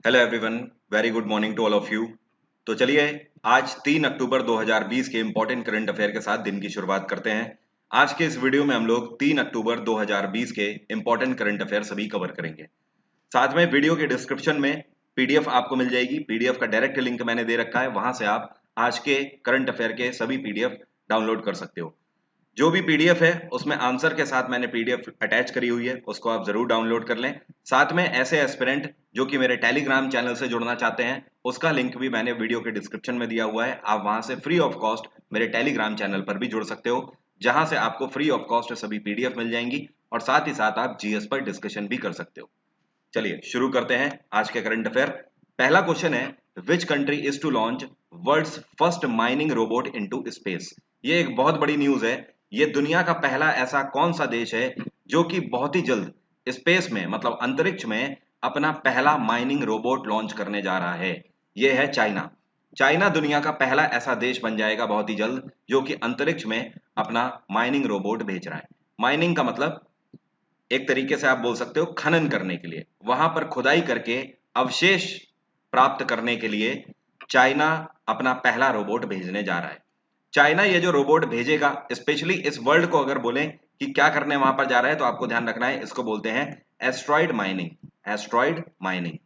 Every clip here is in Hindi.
Hello everyone, very good morning to all of you. तो चलिए आज 3 अक्टूबर 2020 के इम्पोर्टेंट करंट अफेयर के साथ दिन की शुरुआत करते हैं। आज के इस वीडियो में हम लोग 3 अक्टूबर 2020 के इम्पोर्टेंट करंट अफेयर सभी कवर करेंगे। साथ में वीडियो के डिस्क्रिप्शन में पीडीएफ आपको मिल जाएगी। पीडीएफ का डायरेक्ट लिंक मैंने दे रखा है, वहां से आप आज के करंट अफेयर के सभी पीडीएफ डाउनलोड कर सकते हो। जो भी पीडीएफ है उसमें आंसर के साथ मैंने पीडीएफ अटैच करी हुई है, उसको आप जरूर डाउनलोड कर लें। साथ में ऐसे एस्पिरेंट जो कि मेरे टेलीग्राम चैनल से जुड़ना चाहते हैं, उसका लिंक भी मैंने वीडियो के डिस्क्रिप्शन में दिया हुआ है। आप वहां से फ्री ऑफ कॉस्ट मेरे टेलीग्राम चैनल पर भी जुड़ सकते हो, जहां से आपको फ्री ऑफ कॉस्ट सभी पीडीएफ मिल जाएंगी और साथ ही साथ आप जीएस पर डिस्कशन भी कर सकते हो। चलिए शुरू करते हैं आज के करंट अफेयर। पहला क्वेश्चन है, which country is to launch world's first mining robot into space. ये एक बहुत बड़ी न्यूज है। ये दुनिया का पहला ऐसा कौन सा देश है जो कि बहुत ही जल्द स्पेस में मतलब अंतरिक्ष में अपना पहला माइनिंग रोबोट लॉन्च करने जा रहा है। ये है चाइना। चाइना दुनिया का पहला ऐसा देश बन जाएगा बहुत ही जल्द जो कि अंतरिक्ष में अपना माइनिंग रोबोट भेज रहा है। माइनिंग का मतलब एक तरीके से आप बोल सकते हो खनन करने के लिए, वहां पर खुदाई करके अवशेष प्राप्त करने के लिए चाइना अपना पहला रोबोट भेजने जा रहा है। चाइना ये जो रोबोट भेजेगा, स्पेशली इस वर्ल्ड को अगर बोलें कि क्या करने वहां पर जा रहा है, तो आपको ध्यान रखना है, इसको बोलते हैं एस्ट्रॉइड माइनिंग। एस्ट्रॉइड माइनिंग,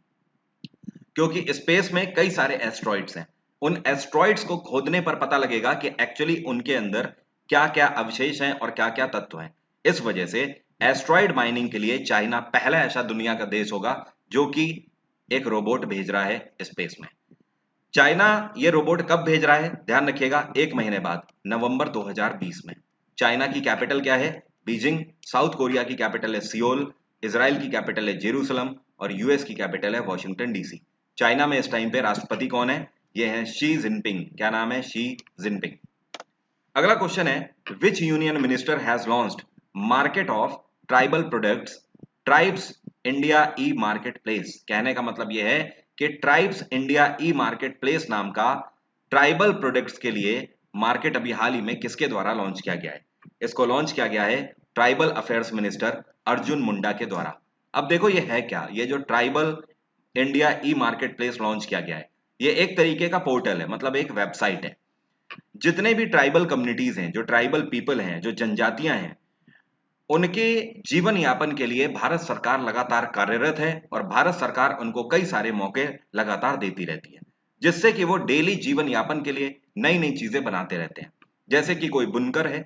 क्योंकि स्पेस में कई सारे एस्ट्रॉइड्स हैं। उन एस्ट्रॉइड्स को खोदने पर पता लगेगा कि एक्चुअली उनके अंदर क्या क्या अवशेष हैं और क्या क्या तत्व हैं। इस वजह से एस्ट्रॉइड माइनिंग के लिए चाइना पहला ऐसा दुनिया का देश होगा जो कि एक रोबोट भेज रहा है स्पेस में। चाइना ये रोबोट कब भेज रहा है, ध्यान रखिएगा, 1 महीने बाद, नवंबर 2020 में। चाइना की कैपिटल क्या है? बीजिंग। साउथ कोरिया की कैपिटल है सियोल। इसराइल की कैपिटल है जेरूसलम और यूएस की कैपिटल है वॉशिंगटन डीसी। चाइना में इस टाइम पे राष्ट्रपति कौन है? ये है शी जिनपिंग। क्या नाम है? Xi Jinping. अगला क्वेश्चन है, which union minister has launched market of tribal products tribes India E market place. कहने का मतलब यह है कि ट्राइब्स इंडिया ई मार्केट प्लेस नाम का ट्राइबल प्रोडक्ट्स के लिए मार्केट अभी हाल ही में किसके द्वारा लॉन्च किया गया है? इसको लॉन्च किया गया है tribal affairs minister Arjun Munda के द्वारा। अब देखो ये है क्या, ये जो ट्राइबल इंडिया ई मार्केट प्लेस लॉन्च किया गया है, ये एक तरीके का पोर्टल है, मतलब एक वेबसाइट है। जितने भी ट्राइबल कम्युनिटीज हैं, जो ट्राइबल पीपल हैं, जो जनजातियां हैं, उनके जीवन यापन के लिए भारत सरकार लगातार कार्यरत है और भारत सरकार उनको कई सारे मौके लगातार देती रहती है, जिससे कि वो डेली जीवन यापन के लिए नई नई चीजें बनाते रहते हैं। जैसे कि कोई बुनकर है,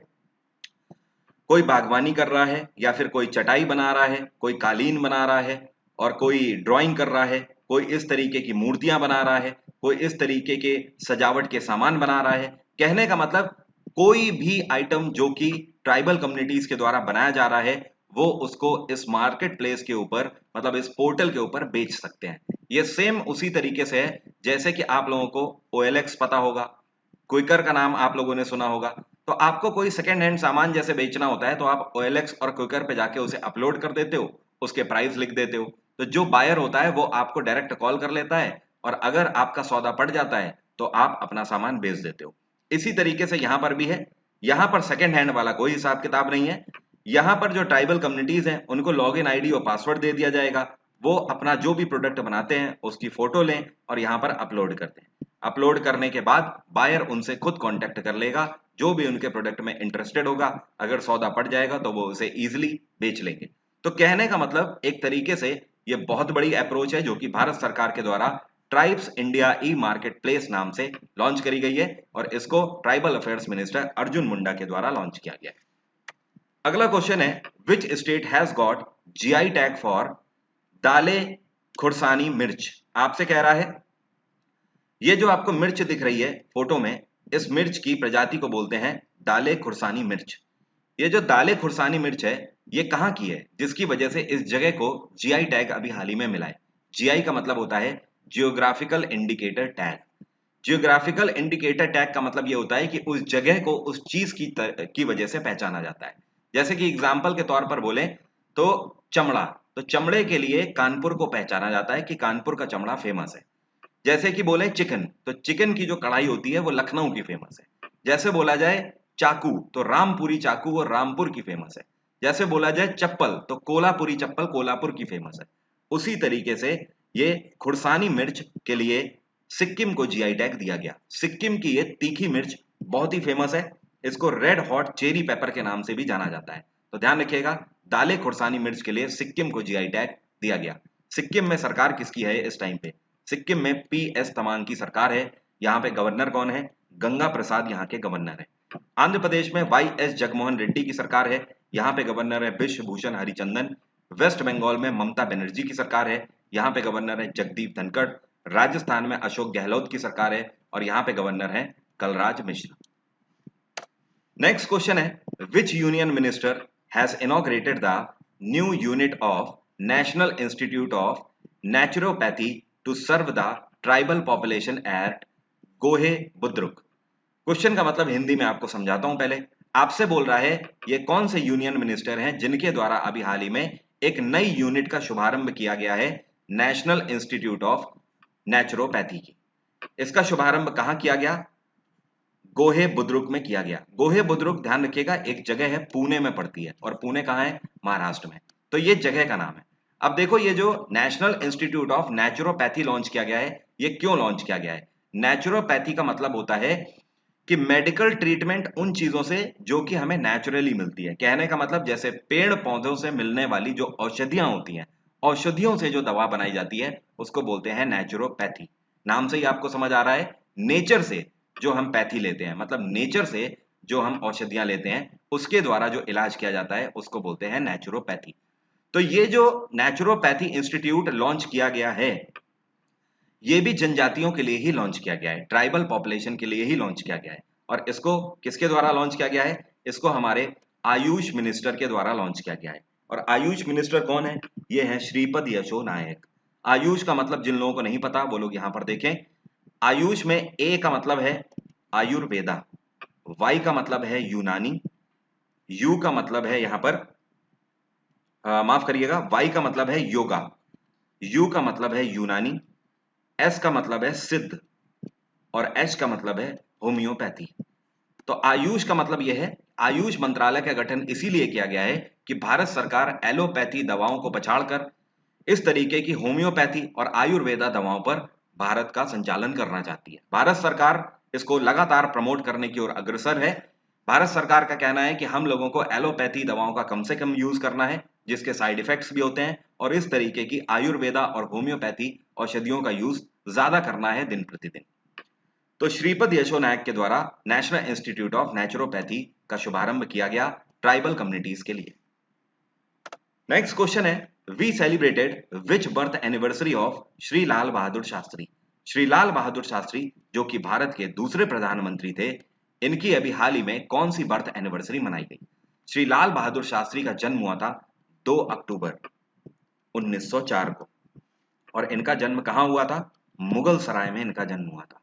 कोई बागवानी कर रहा है, या फिर कोई चटाई बना रहा है, कोई कालीन बना रहा है, और कोई ड्राइंग कर रहा है, कोई इस तरीके की मूर्तियां बना रहा है, कोई इस तरीके के सजावट के सामान बना रहा है। कहने का मतलब कोई भी आइटम जो कि ट्राइबल कम्युनिटीज के द्वारा बनाया जा रहा है, वो उसको इस मार्केट प्लेस के ऊपर मतलब इस पोर्टल के ऊपर बेच सकते हैं। ये सेम उसी तरीके से है जैसे कि आप लोगों को OLX पता होगा, क्विकर का नाम आप लोगों ने सुना होगा। तो आपको कोई सेकेंड हैंड सामान जैसे बेचना होता है, तो आप OLX और क्विकर पे जाके उसे अपलोड कर देते हो, उसके प्राइस लिख देते हो, तो जो बायर होता है वो आपको डायरेक्ट कॉल कर लेता है, और अगर आपका सौदा पड़ जाता है तो आप अपना सामान बेच देते हो। इसी तरीके से यहाँ पर भी है। यहाँ पर सेकेंड हैंड वाला कोई हिसाब किताब नहीं है। यहाँ पर जो ट्राइबल कम्युनिटीज हैं उनको लॉग इन आईडी और पासवर्ड दे दिया जाएगा। वो अपना जो भी प्रोडक्ट बनाते हैं उसकी फोटो लें और यहाँ पर अपलोड करते हैं। अपलोड करने के बाद बायर उनसे खुद कांटेक्ट कर लेगा, जो भी उनके प्रोडक्ट में इंटरेस्टेड होगा। अगर सौदा पड़ जाएगा तो वो उसे इजीली बेच लेंगे। तो कहने का मतलब एक तरीके से ये बहुत बड़ी अप्रोच है जो कि भारत सरकार के द्वारा ट्राइब्स इंडिया ई मार्केट प्लेस नाम से लॉन्च करी गई है, और इसको tribal affairs minister Arjun Munda के द्वारा लॉन्च किया गया है। अगला क्वेश्चन है, which state has got GI tag for दाले खुरसानी मिर्च। आपसे कह रहा है, ये जो आपको मिर्च दिख रही है फोटो में, इस मिर्च की प्रजाति को बोलते हैं दाले खुरसानी मिर्च। ये जो दाले खुरसानी मिर्च है, ये कहाँ की है जिसकी वजह से इस जगह को जीआई टैग अभी हाल ही में मिला है। जीआई का मतलब होता है geographical indicator tag. Geographical indicator tag का मतलब ये होता है कि उस जगह को उस चीज की वजह से पहचाना जाता है। जैसे कि एग्जाम्पल के तौर पर बोले तो चमड़ा, तो चमड़े के लिए कानपुर को पहचाना जाता है कि कानपुर का चमड़ा फेमस है। जैसे कि बोले चिकन, तो चिकन की जो कढ़ाई होती है वो लखनऊ की फेमस है। जैसे बोला जाए चाकू, तो रामपुरी चाकू वो रामपुर की फेमस है। जैसे बोला जाए चप्पल, तो कोल्हापुरी चप्पल कोल्हापुर की फेमस है। उसी तरीके से ये खुरसानी मिर्च के लिए सिक्किम को जीआई टैग दिया गया। सिक्किम की ये तीखी मिर्च बहुत ही फेमस है, इसको रेड हॉट चेरी पेपर के नाम से भी जाना जाता है। तो ध्यान रखिएगा, दाले खुरसानी मिर्च के लिए सिक्किम को जीआई टैग दिया गया। सिक्किम में सरकार किसकी है इस टाइम पे? सिक्किम में पीएस तमांग की सरकार है। यहाँ पे गवर्नर कौन है? गंगा प्रसाद यहाँ के गवर्नर है। आंध्र प्रदेश में वाई एस जगमोहन रेड्डी की सरकार है, यहाँ पे गवर्नर है विश्व भूषण हरिचंदन। वेस्ट बंगाल में ममता बनर्जी की सरकार है, यहाँ पे गवर्नर है जगदीप धनखड़। राजस्थान में अशोक गहलोत की सरकार है और यहाँ पे गवर्नर है कलराज मिश्र। नेक्स्ट क्वेश्चन है, which union minister has inaugurated the new unit of national institute of naturopathy to serve the tribal population at Gohe Budruk. Question का मतलब हिंदी में आपको समझाता हूं। पहले आपसे बोल रहा है ये कौन से यूनियन मिनिस्टर हैं जिनके द्वारा अभी हाल ही में एक नई यूनिट का शुभारंभ किया गया है नेशनल इंस्टीट्यूट ऑफ नेचुरोपैथी की। इसका शुभारंभ कहां किया गया? गोहे बुद्रुक में किया गया। गोहे बुद्रुक ध्यान रखिएगा एक जगह है, पुणे में पड़ती है, और पुणे कहां है? महाराष्ट्र में। तो ये जगह का नाम है। अब देखो ये जो national institute of naturopathy launch किया गया है, ये क्यों लॉन्च किया गया है? नेचुरोपैथी का मतलब होता है कि मेडिकल ट्रीटमेंट उन चीजों से जो कि हमें नेचुरली मिलती है। कहने का मतलब जैसे पेड़ पौधों से मिलने वाली जो औषधियां होती हैं, औषधियों से जो दवा बनाई जाती है उसको बोलते हैं नेचुरोपैथी। नाम से ही आपको समझ आ रहा है, नेचर से जो हम पैथी लेते हैं, मतलब नेचर से जो हम औषधियां लेते हैं उसके द्वारा जो इलाज किया जाता है उसको बोलते हैं नेचुरोपैथी। तो ये जो नेचुरोपैथी इंस्टीट्यूट लॉन्च किया गया है, ये भी जनजातियों के लिए ही लॉन्च किया गया है, ट्राइबल पॉपुलेशन के लिए ही लॉन्च किया गया है। और इसको किसके द्वारा लॉन्च किया गया है? इसको हमारे आयुष मिनिस्टर के द्वारा लॉन्च किया गया है। और आयुष मिनिस्टर कौन है? ये है श्रीपद यशो नायक। आयुष का मतलब जिन लोगों को नहीं पता वो लोग यहां पर देखें। आयुष में ए का मतलब है आयुर्वेदा, वाई का मतलब है यूनानी, यू का मतलब है यहां पर माफ करिएगा, वाई का मतलब है योगा, यू का मतलब है यूनानी, एस का मतलब है सिद्ध, और एच का मतलब है होम्योपैथी। तो आयुष का मतलब यह है, आयुष मंत्रालय का गठन इसीलिए किया गया है कि भारत सरकार एलोपैथी दवाओं को पछाड़कर इस तरीके की होम्योपैथी और आयुर्वेदा दवाओं पर भारत का संचालन करना चाहती है। भारत सरकार इसको लगातार प्रमोट करने की ओर अग्रसर है। भारत सरकार का कहना है कि हम लोगों को एलोपैथी दवाओं का कम से कम यूज करना है जिसके साइड इफेक्ट्स भी होते हैं, और इस तरीके की आयुर्वेदा और होम्योपैथी औषधियों का यूज ज्यादा करना है दिन प्रतिदिन। तो श्रीपद यशो नायक के द्वारा नेशनल इंस्टीट्यूट ऑफ नेचुरोपैथी का शुभारंभ किया गया ट्राइबल कम्युनिटीज के लिए। नेक्स्ट क्वेश्चन है, we celebrated which birth anniversary of Shri Lal Bahadur Shastri. Shri Lal Bahadur Shastri जो कि भारत के दूसरे प्रधानमंत्री थे, इनकी अभी हाल ही में कौन सी बर्थ एनिवर्सरी मनाई गई? श्री लाल बहादुर शास्त्री का जन्म हुआ था 2 अक्टूबर 1904 को, और इनका जन्म कहां हुआ था? मुगल सराय में इनका जन्म हुआ था।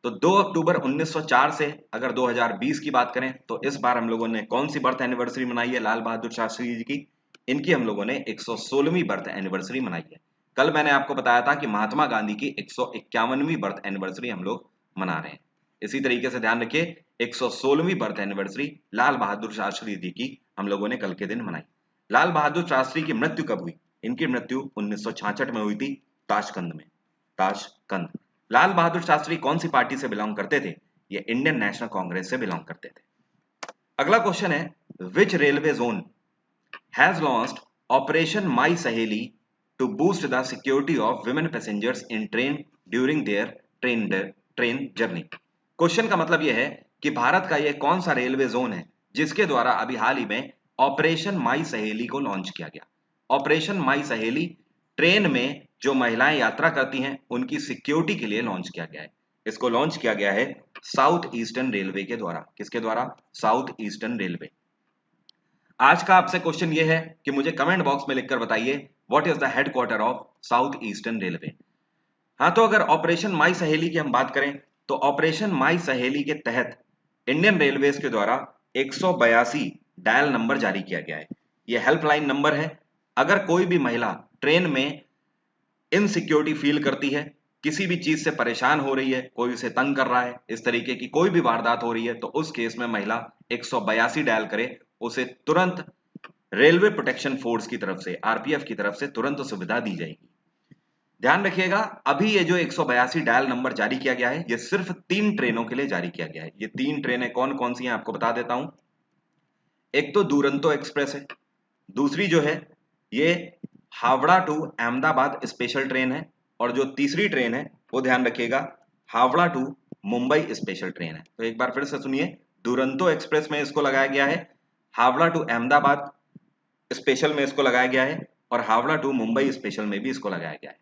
तो 2 अक्टूबर 1904 से अगर 2020 की बात करें तो इस बार हम लोगों ने कौन सी बर्थ एनिवर्सरी मनाई है लाल बहादुर शास्त्री जी की? इनकी हम लोगों ने 116वीं बर्थ एनिवर्सरी मनाई है। कल मैंने आपको बताया था कि महात्मा गांधी की 151वीं बर्थ एनिवर्सरी हम लोग मना रहे हैं। इसी तरीके से ध्यान रखिए, 116वीं बर्थ एनिवर्सरी लाल बहादुर शास्त्री जी की हम लोगों ने कल के दिन मनाई। लाल बहादुर शास्त्री की मृत्यु कब हुई? इनकी मृत्यु 1966 में हुई थी, ताशकंद में। ताशकंद। लाल बहादुर शास्त्री कौन सी पार्टी से बिलोंग करते थे? ये इंडियन नेशनल कांग्रेस से बिलोंग करते थे। अगला क्वेश्चन है, which railway zone has launched operation my Saheli to boost the security of women passengers in train during their train journey. Question का मतलब यह है कि भारत का यह कौन सा रेलवे जोन है जिसके द्वारा अभी हाल ही में ऑपरेशन माई सहेली को लॉन्च किया गया। ऑपरेशन माई सहेली ट्रेन में जो महिलाएं यात्रा करती हैं उनकी सिक्योरिटी के लिए लॉन्च किया गया है। इसको लॉन्च किया गया है साउथ ईस्टर्न रेलवे के द्वारा। किसके द्वारा? South eastern railway. आज का आपसे क्वेश्चन ये है कि मुझे कमेंट बॉक्स में लिखकर बताइए what is the headquarter of south eastern railway. हाँ, तो अगर ऑपरेशन माई सहेली की हम बात करें तो ऑपरेशन माई सहेली के तहत इंडियन रेलवेज के द्वारा 182 डायल नंबर जारी किया गया है। यह हेल्पलाइन नंबर है। अगर कोई भी महिला ट्रेन में इनसिक्योरिटी फील करती है, किसी भी चीज से परेशान हो रही है, कोई उसे तंग कर रहा है, इस तरीके की कोई भी वारदात हो रही है, तो उस केस में महिला 182 डायल करे, उसे तुरंत रेलवे प्रोटेक्शन फोर्स की तरफ से, आरपीएफ की तरफ से तुरंत सुविधा दी जाएगी। ध्यान रखिएगा, अभी ये जो 182 डायल नंबर जारी किया गया है, ये सिर्फ 3 ट्रेनों के लिए जारी किया गया है। ये 3 ट्रेनें कौन कौन सी हैं आपको बता देता हूं। एक तो दुरंतो एक्सप्रेस है, दूसरी जो है ये Howrah to Ahmedabad special train है, और जो तीसरी ट्रेन है वो ध्यान रखिएगा Howrah to Mumbai special train है। तो एक बार फिर से सुनिए, दुरंतो एक्सप्रेस में इसको लगाया गया है, हावड़ा टू अहमदाबाद स्पेशल में इसको लगाया गया है, और हावड़ा टू मुंबई स्पेशल में भी इसको लगाया गया है।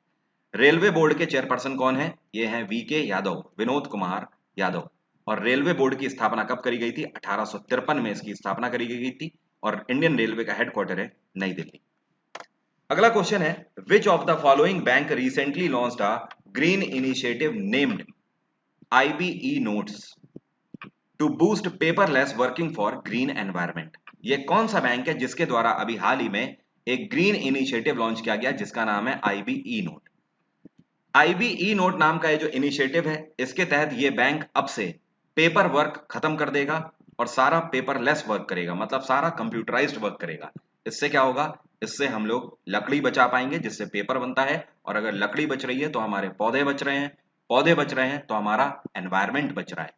रेलवे बोर्ड के चेयरपर्सन कौन है? ये हैं वीके यादव, विनोद कुमार यादव। और रेलवे बोर्ड की स्थापना कब करी गई थी? 1853 में इसकी स्थापना करी गई थी, और इंडियन रेलवे का हेडक्वार्टर है नई दिल्ली। अगला क्वेश्चन है, which of the following bank recently launched a green initiative named IBE notes to boost paperless working for green environment? ये कौन सा बैंक है जिसके द्वारा अभी हाल ही में एक ग्रीन इनिशिएटिव लॉन्च किया गया जिसका नाम है IBE नोट? IBE नोट नाम का ये जो इनिशिएटिव है, इसके तहत ये बैंक अब से पेपर वर्क खत्म कर देगा और सारा पेपरलेस वर्क करेगा, मतलब सारा कंप्यूटराइज्ड वर्क करेगा। इससे क्या होगा? इससे हम लोग लकड़ी बचा पाएंगे जिससे पेपर बनता है, और अगर लकड़ी बच रही है तो हमारे पौधे बच रहे हैं, पौधे बच रहे हैं तो हमारा एनवायरमेंट बच रहा है।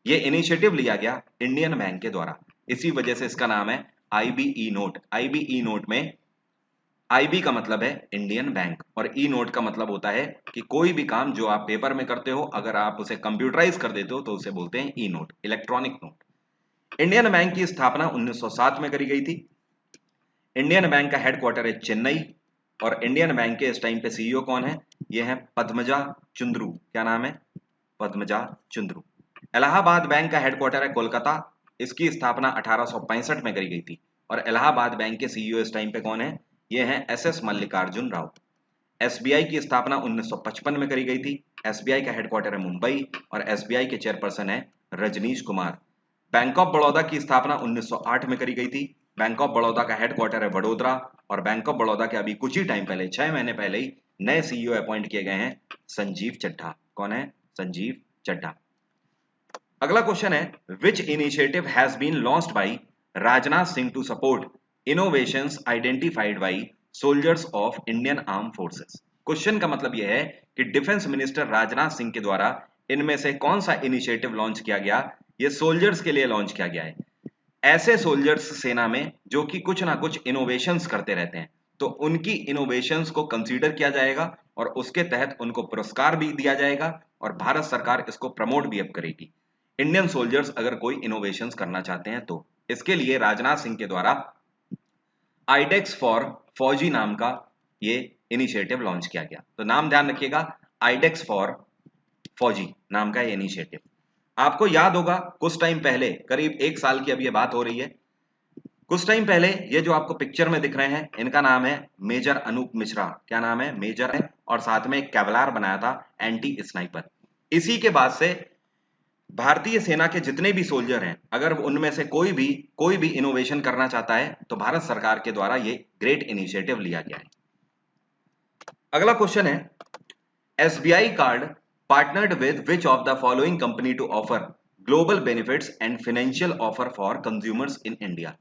ये इनिशिएटिव लिया गया इंडियन बैंक के द्वारा, इसी वजह से इसका नाम है IBE नोट। IBE नोट में IB का मतलब है इंडियन बैंक, और ई नोट का मतलब होता है कि कोई भी काम जो आप पेपर में करते हो, अगर आप उसे कंप्यूटराइज कर देते हो तो उसे बोलते हैं E note, electronic note. Indian Bank की स्थापना 1907 में करी गई थी। इंडियन बैंक का हेडक्वार्टर है चेन्नई, और इंडियन बैंक के इस टाइम पे CEO कौन है? ये है पद्मजा चुंद्रू। क्या नाम है? पद्मजा चुंद्रू। इलाहाबाद बैंक का हेडक्वार्टर है कोलकाता, इसकी स्थापना 1865 में करी गई थी, और इलाहाबाद बैंक के CEO इस टाइम पे कौन है? ये हैं SS मल्लिकार्जुन राव। SBI की स्थापना 1955 में करी गई थी। SBI का हेडक्वार्टर है मुंबई, और SBI के चेयरपर्सन है रजनीश कुमार। बैंक ऑफ बड़ौदा की स्थापना 1908 में करी गई थी। बैंक ऑफ बड़ौदा का हेडक्वार्टर है वडोदरा, और बैंक ऑफ बड़ौदा के अभी कुछ ही टाइम पहले, 6 महीने पहले ही नए CEO अपॉइंट किए गए हैं, संजीव चड्ढा। कौन है? संजीव चड्ढा। अगला क्वेश्चन है, which initiative has been launched by Rajnath Singh to support innovations identified by soldiers of Indian arm forces? Question का मतलब यह है कि डिफेंस मिनिस्टर राजनाथ सिंह के द्वारा इनमें से कौन सा इनिशिएटिव लॉन्च किया गया? ये सोल्जर्स के लिए लॉन्च किया गया है। ऐसे सोल्जर्स सेना में जो कि कुछ ना कुछ इनोवेशंस करते रहते हैं, तो उनकी इनोवेशंस को कंसीडर किया जाएगा, और उसके तहत उनको पुरस्कार भी दिया जाएगा, और भारत सरकार इसको प्रमोट भी अब करेगी। इंडियन सोल्जर्स अगर कोई इनोवेशंस करना चाहते हैं तो इसके लिए राजनाथ सिंह के द्वारा आइडेक्स फॉर फौजी नाम का ये इनिशिएटिव लॉन्च किया गया। तो नाम ध्यान रखिएगा, आइडेक्स फॉर फौजी नाम का ये इनिशिएटिव। आपको याद होगा कुछ टाइम पहले, करीब 1 साल की अब ये बात हो रही है, कुछ टाइम पहले ये जो आपको पिक्चर में दिख रहे हैं, इनका नाम है मेजर अनूप मिश्रा। क्या नाम है? मेजर है, और साथ में एक कैवलार बनाया था, एंटी स्नाइपर। इसी के बाद से भारतीय सेना के जितने भी सोल्जर हैं, अगर उनमें से कोई भी इनोवेशन करना चाहता है तो भारत सरकार के द्वारा ये ग्रेट इनिशिएटिव लिया गया है। अगला क्वेश्चन है, SBI card partnered with which of the following company to offer global benefits and financial offer for consumers in India?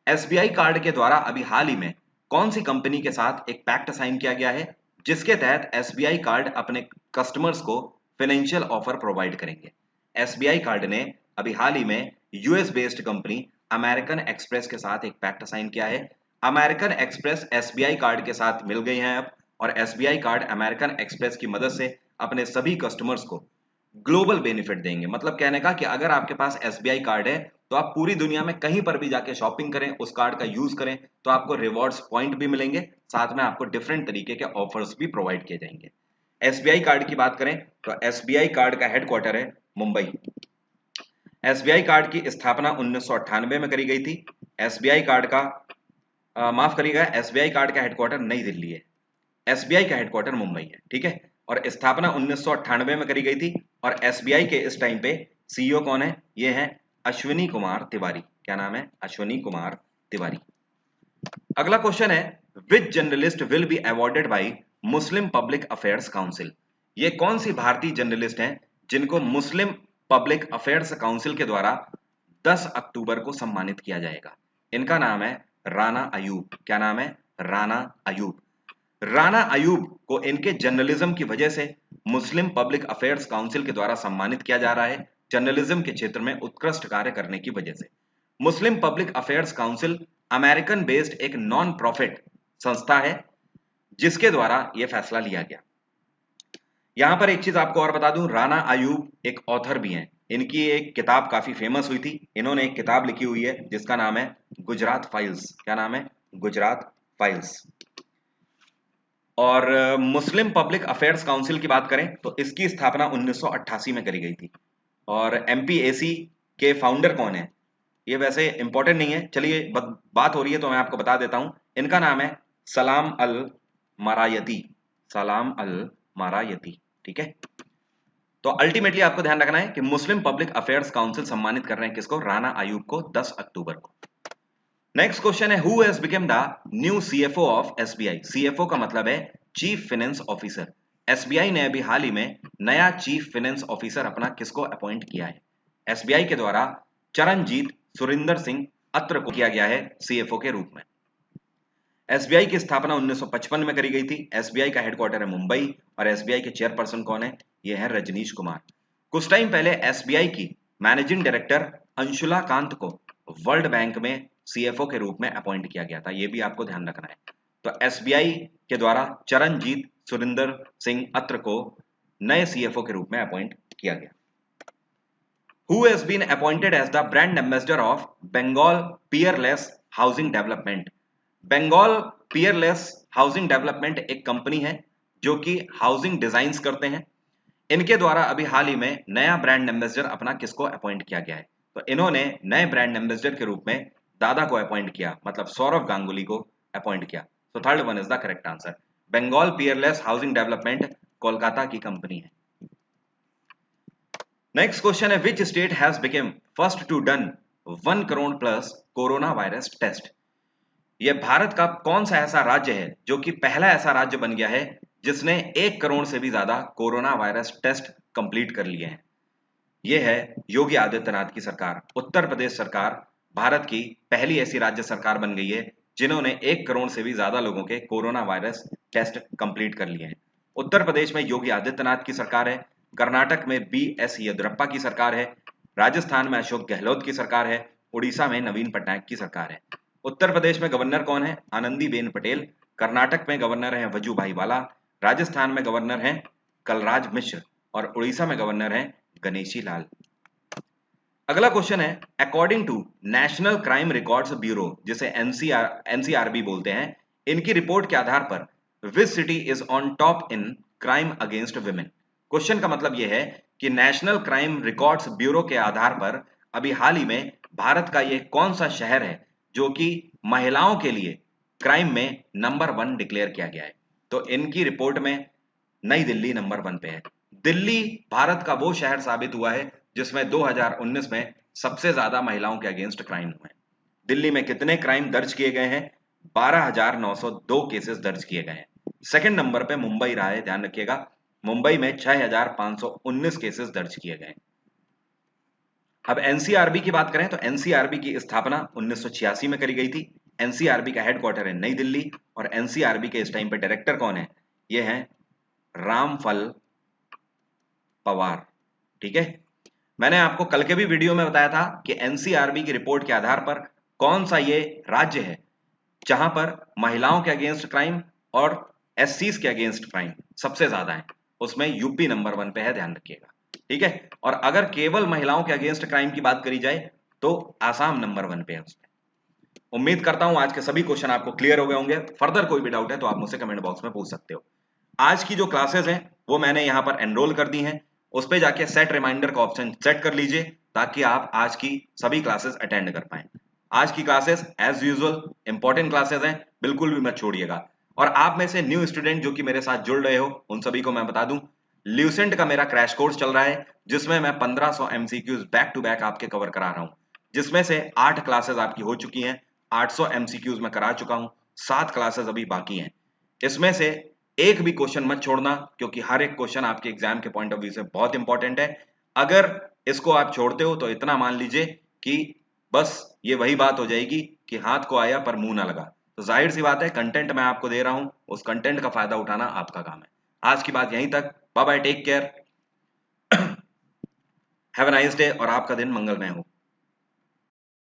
SBI card के द्वारा अभी हाल ही में कौन सी कंपनी के साथ एक पैक्ट साइन किया गया है जिसके तहत SBI कार्ड अपने कस्टमर्स को फाइनेंशियल ऑफर प्रोवाइड करेंगे? SBI कार्ड ने अभी हाल ही में US based company American express के साथ एक पैक्ट साइन किया है। अमेरिकन एक्सप्रेस SBI कार्ड के साथ मिल गई हैं अब, और SBI कार्ड अमेरिकन एक्सप्रेस की मदद से अपने सभी कस्टमर्स को ग्लोबल बेनिफिट देंगे। मतलब कहने का कि अगर आपके पास SBI कार्ड है तो आप पूरी दुनिया में कहीं पर भी जाके शॉपिंग करें, उस कार्ड का यूज करें, तो आपको रिवॉर्ड्स पॉइंट भी मिलेंगे, साथ में आपको डिफरेंट तरीके के ऑफर्स भी प्रोवाइड किए जाएंगे। SBI कार्ड की बात करें तो SBI कार्ड का हेडक्वार्टर है मुंबई। SBI कार्ड की स्थापना 1998 में करी गई थी। SBI कार्ड का माफ करिएगा, SBI कार्ड का हेडक्वार्टर नई दिल्ली है, SBI का हेडक्वार्टर मुंबई है, ठीक है। और स्थापना 1998 में करी गई थी, और SBI के इस टाइम पे CEO कौन है? ये है अश्विनी कुमार तिवारी। क्या नाम है? अश्विनी कुमार तिवारी। अगला क्वेश्चन है, which journalist will be awarded by Muslim Public Affairs Council? ये कौन सी भारतीय जर्नलिस्ट हैं जिनको मुस्लिम पब्लिक अफेयर्स काउंसिल के द्वारा 10 अक्टूबर को सम्मानित किया जाएगा? इनका नाम है राना अयूब। क्या नाम है? राना अयूब। राणा अयूब को इनके जर्नलिज्म की वजह से मुस्लिम पब्लिक अफेयर्स काउंसिल के द्वारा सम्मानित किया जा रहा है, जर्नलिज्म के क्षेत्र में उत्कृष्ट कार्य करने की वजह से। Muslim Public Affairs Council American based एक नॉन प्रॉफिट संस्था है जिसके द्वारा यह फैसला लिया गया। यहां पर एक चीज आपको और बता दूं, राणा अयूब एक ऑथर भी हैं। इनकी एक किताब काफी फेमस हुई थी। इन्होंने एक किताब लिखी हुई है जिसका नाम है गुजरात फाइल्स। क्या नाम है? गुजरात फाइल्स। और मुस्लिम पब्लिक अफेयर्स काउंसिल की बात करें तो इसकी स्थापना 1988 में करी गई थी। और एमपीएसी के फाउंडर कौन है ये वैसे इंपॉर्टेंट नहीं है, चलिए बात हो रही है तो मैं आपको बता देता हूं। इनका नाम है सलाम अल मारायती। सलाम अल मारायती, ठीक है। तो अल्टीमेटली आपको ध्यान रखना है कि मुस्लिम पब्लिक अफेयर्स काउंसिल सम्मानित कर रहे हैं किसको? राणा अयूब को 10 अक्टूबर को। नेक्स्ट क्वेश्चन है, who has become the new CFO of SBI. CFO का मतलब है चीफ फाइनेंस ऑफिसर। एसबीआई ने अभी हाल ही में नया चीफ फाइनेंस ऑफिसर अपना किसको अपॉइंट किया है? एसबीआई के द्वारा चरणजीत सुरिंदर सिंह अत्र को किया गया है सीएफओ के रूप में। एसबीआई की स्थापना 1955 में करी गई थी। एसबीआई का हेडक्वार्टर है मुंबई और एसबीआई के चेयरपर्सन कौन है? ये है रजनीश कुमार। कुछ टाइम पहले एसबीआई की मैनेजिंग डायरेक्टर अंशुला कांत को वर्ल्ड बैंक में सीएफओ के रूप में अपॉइंट किया गया था, ये भी आपको ध्यान रखना है। तो एसबीआई के द्वारा चरणजीत सुरिंदर सिंह अत्र को नए सीएफओ के रूप में अपॉइंट किया गया। Who has been appointed as the brand ambassador of Bengal Peerless Housing Development? Bengal peerless housing development एक कंपनी है जो कि हाउसिंग डिजाइन्स करते हैं। इनके द्वारा अभी हाल ही में नया ब्रांड एम्बेसडर अपना किसको अपॉइंट किया गया है? तो इन्होंने नए ब्रांड एम्बेसडर के रूप में दादा को अपॉइंट किया, मतलब सौरभ गांगुली को अपॉइंट किया। तो third one is the correct answer. Bengal peerless housing development Kolkata की कंपनी है। नेक्स्ट क्वेश्चन है, which state has become first to done 1 crore plus corona virus test. यह भारत का कौन सा ऐसा राज्य है जो कि पहला ऐसा राज्य बन गया है जिसने 1 करोड़ से भी ज्यादा कोरोना वायरस टेस्ट कंप्लीट कर लिए हैं? यह है योगी आदित्यनाथ की सरकार। उत्तर प्रदेश सरकार भारत की पहली ऐसी राज्य सरकार बन गई है जिन्होंने 1 करोड़ से भी ज्यादा लोगों के कोरोना वायरस टेस्ट कंप्लीट कर लिए हैं। उत्तर प्रदेश में योगी आदित्यनाथ की सरकार है, कर्नाटक में BS येदियुरप्पा की सरकार है, राजस्थान में अशोक गहलोत की सरकार है, उड़ीसा में नवीन पटनायक की सरकार है। उत्तर प्रदेश में गवर्नर कौन है? आनंदीबेन पटेल। कर्नाटक में गवर्नर है वजूभाई वाला। राजस्थान में गवर्नर है कलराज मिश्र और उड़ीसा में गवर्नर है गणेशी लाल। अगला क्वेश्चन है, according to national crime records bureau, जिसे एनसीआरबी बोलते हैं, इनकी रिपोर्ट के आधार पर which city is on top in crime against women. Question का मतलब यह है कि नेशनल क्राइम रिकॉर्ड्स ब्यूरो के आधार पर अभी हाल ही में भारत का यह कौन सा शहर है जो कि महिलाओं के लिए क्राइम में नंबर 1 डिक्लेयर किया गया है? तो इनकी रिपोर्ट में नई दिल्ली नंबर 1 पे है। दिल्ली भारत का वो शहर साबित हुआ है जिसमें 2019 में सबसे ज्यादा महिलाओं के अगेंस्ट क्राइम हुए। दिल्ली में कितने क्राइम दर्ज किए गए हैं? 12,902 केसेस दर्ज किए गए हैं। सेकंड नंबर पे मुंबई रहा है, ध्यान रखिएगा। मुंबई में 6,519 केसेस दर्ज किए गए। अब एनसीआरबी की बात करें तो एनसीआरबी की स्थापना 1986 में करी गई थी। एनसीआरबी का हेडक्वार्टर है नई दिल्ली और एनसीआरबी के इस टाइम पे डायरेक्टर कौन है? ये है रामफल पवार, ठीक है। मैंने आपको कल के भी वीडियो में बताया था कि एनसीआरबी की रिपोर्ट के आधार पर कौन सा ये राज्य है जहां पर महिलाओं के अगेंस्ट क्राइम और एससीज के अगेंस्ट क्राइम सबसे ज्यादा है, उसमें यूपी नंबर 1 पे है, ध्यान रखिएगा, ठीक है। और अगर केवल महिलाओं के अगेंस्ट क्राइम की बात करी जाए तो आसाम नंबर 1 पे है उसमें। उम्मीद करता हूं आज के सभी क्वेश्चन आपको क्लियर हो गए होंगे। फर्दर कोई भी डाउट है तो आप मुझसे कमेंट बॉक्स में पूछ सकते हो। आज की जो क्लासेस हैं वो मैंने यहां पर एनरोल कर दी हैं, उस पे जाके सेट रिमाइंडर का ऑप्शन सेट कर लीजिए ताकि आप आज की सभी क्लासेस अटेंड कर पाएं। आज की classes as usual important classes हैं, बिल्कुल भी मत छोड़िएगा। और आप में से न्यू स्टूडेंट जो कि मेरे साथ जुड़ रहे हो उन सभी को मैं बता दूं, ल्यूसेंट का मेरा क्रैश कोर्स चल रहा है जिसमें मैं 1500 एमसीक्यूज बैक टू बैक आपके कवर करा रहा हूं, जिसमें से 8 क्लासेस आपकी हो चुकी हैं, 800 एमसीक्यूज में करा चुका हूं, 7 क्लासेस अभी बाकी हैं। इसमें से एक भी क्वेश्चन मत छोड़ना क्योंकि हर एक क्वेश्चन आपके एग्जाम के पॉइंट ऑफ व्यू से बहुत इंपॉर्टेंट है। अगर इसको आप छोड़ते हो तो इतना मान लीजिए कि बस ये वही बात हो जाएगी कि हाथ को आया पर मुंह ना लगा। तो जाहिर सी बात है कंटेंट मैं आपको दे रहा हूं, उस कंटेंट का फायदा उठाना आपका काम है। आज की बात यहीं तक। Bye bye, take care, have a nice day और आपका दिन मंगलमय हो।